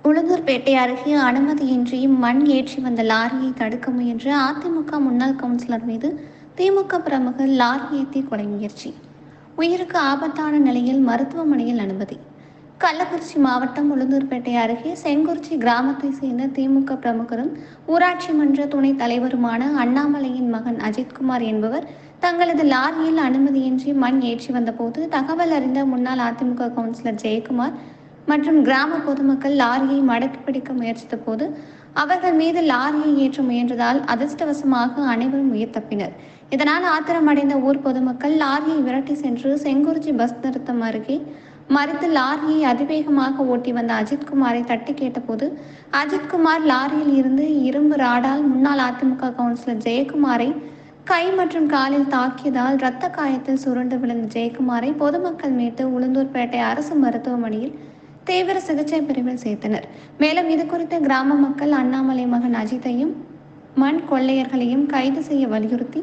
உளுந்தூர்பேட்டை அருகே அனுமதியின்றி மண் ஏற்றி வந்த லாரியை தடுக்க முயன்ற அதிமுக முன்னாள் கவுன்சிலர் மீது திமுக பிரமுகர் லாரி ஏற்றி கொலை முயற்சி. உயிருக்கு ஆபத்தான நிலையில் மருத்துவமனையில் அனுமதி. கள்ளக்குறிச்சி மாவட்டம் உளுந்தூர்பேட்டை அருகே செங்குறிச்சி கிராமத்தை சேர்ந்த திமுக பிரமுகரும் ஊராட்சி மன்ற துணைத் தலைவருமான அண்ணாமலையின் மகன் அஜித்குமார் என்பவர் தங்களது லாரியில் அனுமதியின்றி மண் ஏற்றி வந்தபோது தகவல் அறிந்த முன்னாள் அதிமுக கவுன்சிலர் ஜெயக்குமார் மற்றும் கிராம பொதுமக்கள் லாரியை மடக்கி பிடிக்க முயற்சித்த போது அவர்கள் மீது லாரியை ஏற்ற முயன்றதால் அதிர்ஷ்டவசமாக அனைவரும் உயிர் தப்பினர். இதனால் ஆத்திரமடைந்த ஊர் பொதுமக்கள் லாரியை விரட்டி சென்று செங்குறிச்சி பஸ் நிறுத்தம் அருகே மறித்து லாரியை அதிவேகமாக ஓட்டி வந்த அஜித்குமாரை தட்டி கேட்டபோது அஜித்குமார் லாரியில் இருந்து இரும்பு ராடால் முன்னாள் அதிமுக கவுன்சிலர் ஜெயக்குமாரை கை மற்றும் காலில் தாக்கியதால் இரத்த காயத்தில் சுருண்டு விழுந்த ஜெயக்குமாரை பொதுமக்கள் மீட்டு உளுந்தூர்பேட்டை அரசு மருத்துவமனையில் தீவிர சிகிச்சை பிரிவில் சேர்த்தனர். மேலும் இதுகுறித்து கிராம மக்கள் அண்ணாமலை மகன் அஜித்தையும் மண் கொள்ளையர்களையும் கைது செய்ய வலியுறுத்தி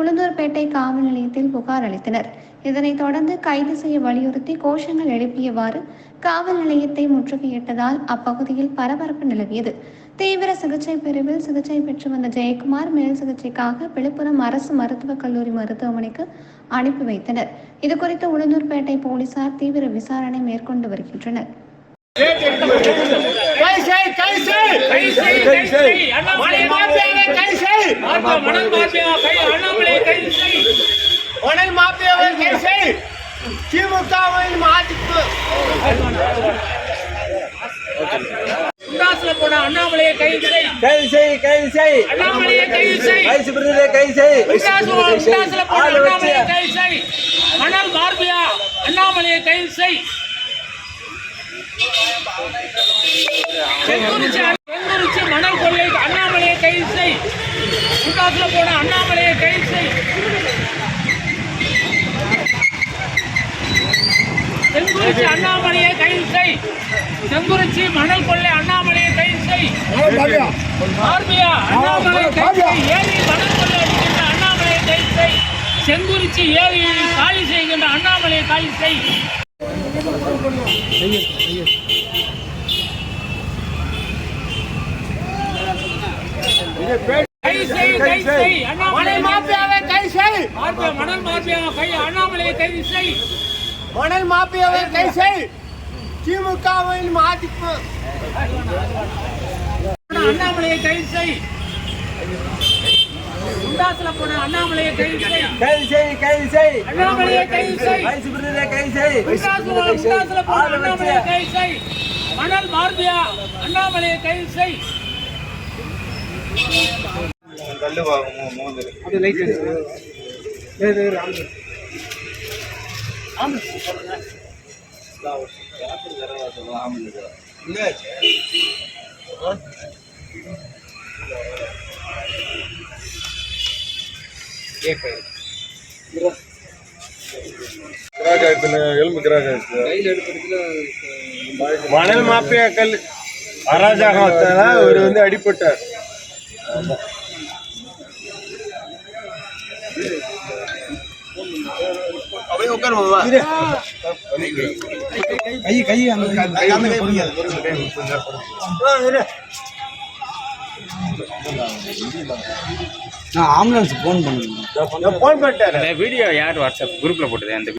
உளுந்தூர்பேட்டை காவல் நிலையத்தில் புகார் அளித்தனர். இதனைத் தொடர்ந்து கைது செய்ய வலியுறுத்தி கோஷங்கள் எழுப்பியவாறு காவல் நிலையத்தை முற்றுகையிட்டதால் அப்பகுதியில் பரபரப்பு நிலவியது. தீவிர சிகிச்சை பிரிவில் சிகிச்சை பெற்று வந்த ஜெயக்குமார் மேல் சிகிச்சைக்காக விழுப்புரம் அரசு மருத்துவக் கல்லூரி மருத்துவமனைக்கு அனுப்பி வைத்தனர். இதுகுறித்து உளுந்தூர்பேட்டை போலீசார் தீவிர விசாரணை மேற்கொண்டு வருகின்றனர். அண்ணாமலையை கைது செய் அண்ணாமலையை கைது செய் மணல் மார்பியா அண்ணாமலையை கைது செய். செங்குறிச்சி மணல் கொள்ளை அண்ணாமலையை கைது செய். குண்டாசுல போன அண்ணாமலையை கைது செய். செங்குறிச்சி அண்ணாமலையை கைது செய். செங்குறிச்சி மணல் கொள்ளை அண்ணாமலையை கைது செய். மார்பியா அண்ணாமலையை கைது செய். ஏரி மணல் கொள்ளை அடிக்கின்ற அண்ணாமலையை கைது செய். செங்குறிச்சி ஏரியை காலி செய்கின்ற அண்ணாமலையை காலி செய். மணல் மாஃபியாவை கைது செய். மணல் மாஃபியாவை அண்ணாமலையை கைது செய். மணல் மாஃபியாவை கைது செய். திமுகவின் மாதிப்பு அண்ணாமலையை கைது செய். குண்டாசுல போன அண்ணாமலையை கைது செய். அண்ணாமலையை கைது செய். குண்டாசுல போன அண்ணாமலையை கைது செய். மணல் மார்பியா அண்ணாமலையை கைது செய். மணல் மாப்பியாக்கள் அராஜகம் அவர் அடிபட்டார். நான் ஆம்புலன்ஸ் போன் பண்ணிட்டேன். வீடியோ யார் வாட்ஸ்அப் குரூப்ல போட்டது அந்த